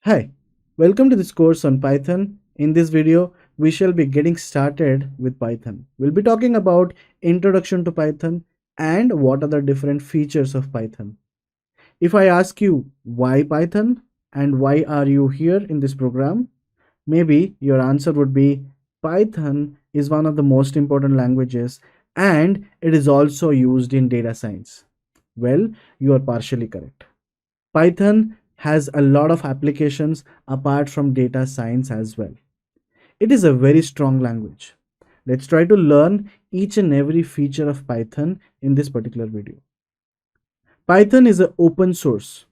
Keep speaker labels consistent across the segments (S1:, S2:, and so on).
S1: Hi, welcome to this course on Python. In this video, we shall be getting started with Python. We'll be talking about introduction to Python and what are the different features of Python. If I ask you why Python and why are you here in this program, maybe your answer would be Python is one of the most important languages and it is also used in data science. Well, you are partially correct. Python has a lot of applications apart from data science as well. It is a very strong language. Let's try to learn each and every feature of Python in this particular video. Python is an open source,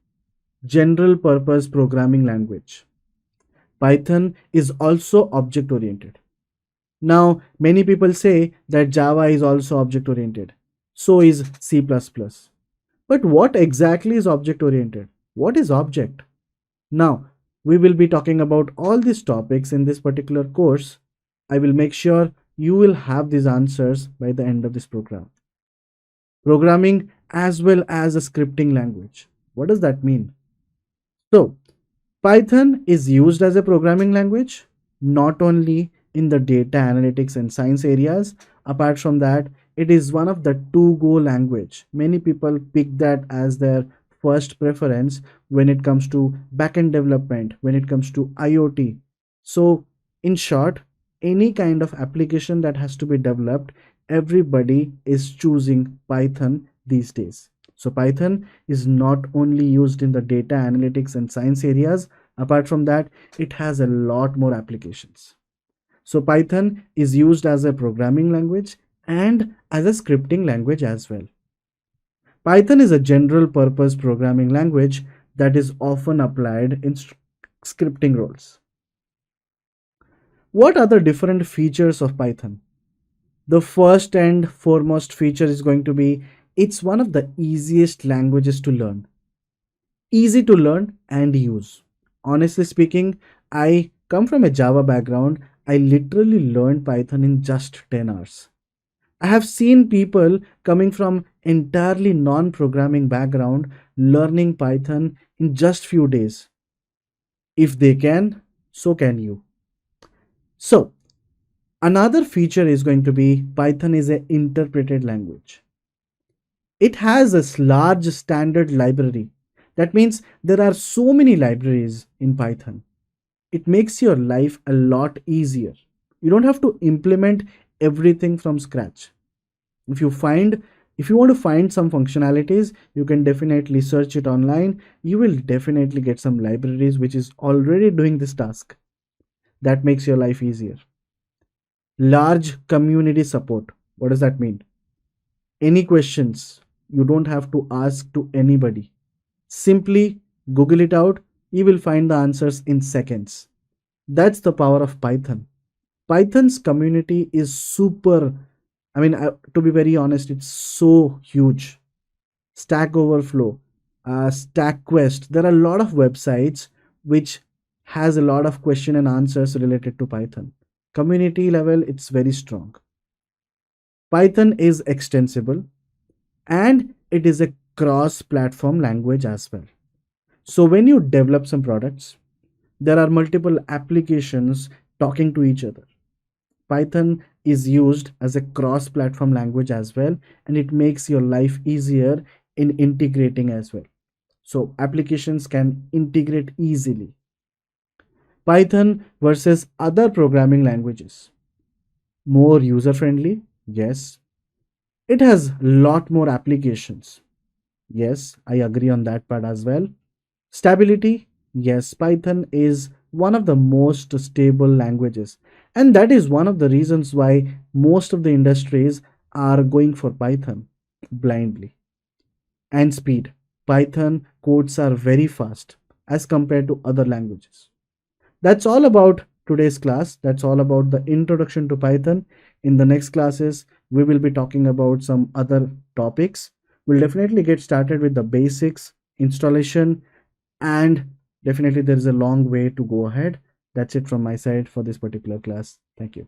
S1: general purpose programming language. Python is also object oriented. Now, many people say that Java is also object oriented. So is C++. But what exactly is object oriented? What is object? Now, we will be talking about all these topics in this particular course. I will make sure you will have these answers by the end of this program. Programming as well as a scripting language. What does that mean? So, Python is used as a programming language, not only in the data analytics and science areas. Apart from that, it is one of the to-go language. Many people pick that as their first preference when it comes to backend development, when it comes to IoT. So, in short, any kind of application that has to be developed, everybody is choosing Python these days. So Python is not only used in the data analytics and science areas. Apart from that, it has a lot more applications. So Python is used as a programming language and as a scripting language as well. Python is a general purpose programming language that is often applied in scripting roles. What are the different features of Python? The first and foremost feature is going to be it's one of the easiest languages to learn. Easy to learn and use. Honestly speaking, I come from a Java background. I literally learned Python in just 10 hours. I have seen people coming from entirely non-programming background learning Python in just few days. If they can, so can you. So, another feature is going to be Python is an interpreted language. It has a large standard library. That means there are so many libraries in Python. It makes your life a lot easier. You don't have to implement everything from scratch. If you want to find some functionalities, you can definitely search it online. You will definitely get some libraries which is already doing this task. That makes your life easier. Large community support. What does that mean? Any questions, you don't have to ask to anybody. Simply Google it out, you will find the answers in seconds. That's the power of Python. Python's community is super, to be very honest, it's so huge. Stack Overflow, Stack Quest, there are a lot of websites which has a lot of question and answers related to Python. Community level, it's very strong. Python is extensible and it is a cross-platform language as well. So when you develop some products, there are multiple applications talking to each other. Python is used as a cross-platform language as well, and it makes your life easier in integrating as well. So applications can integrate easily. Python versus other programming languages. More user-friendly? Yes. It has lot more applications. Yes, I agree on that part as well. Stability? Yes, Python is one of the most stable languages. And that is one of the reasons why most of the industries are going for Python blindly. And speed. Python codes are very fast as compared to other languages. That's all about today's class. That's all about the introduction to Python. In the next classes, we will be talking about some other topics. We'll definitely get started with the basics, installation, and definitely there is a long way to go ahead. That's it from my side for this particular class. Thank you.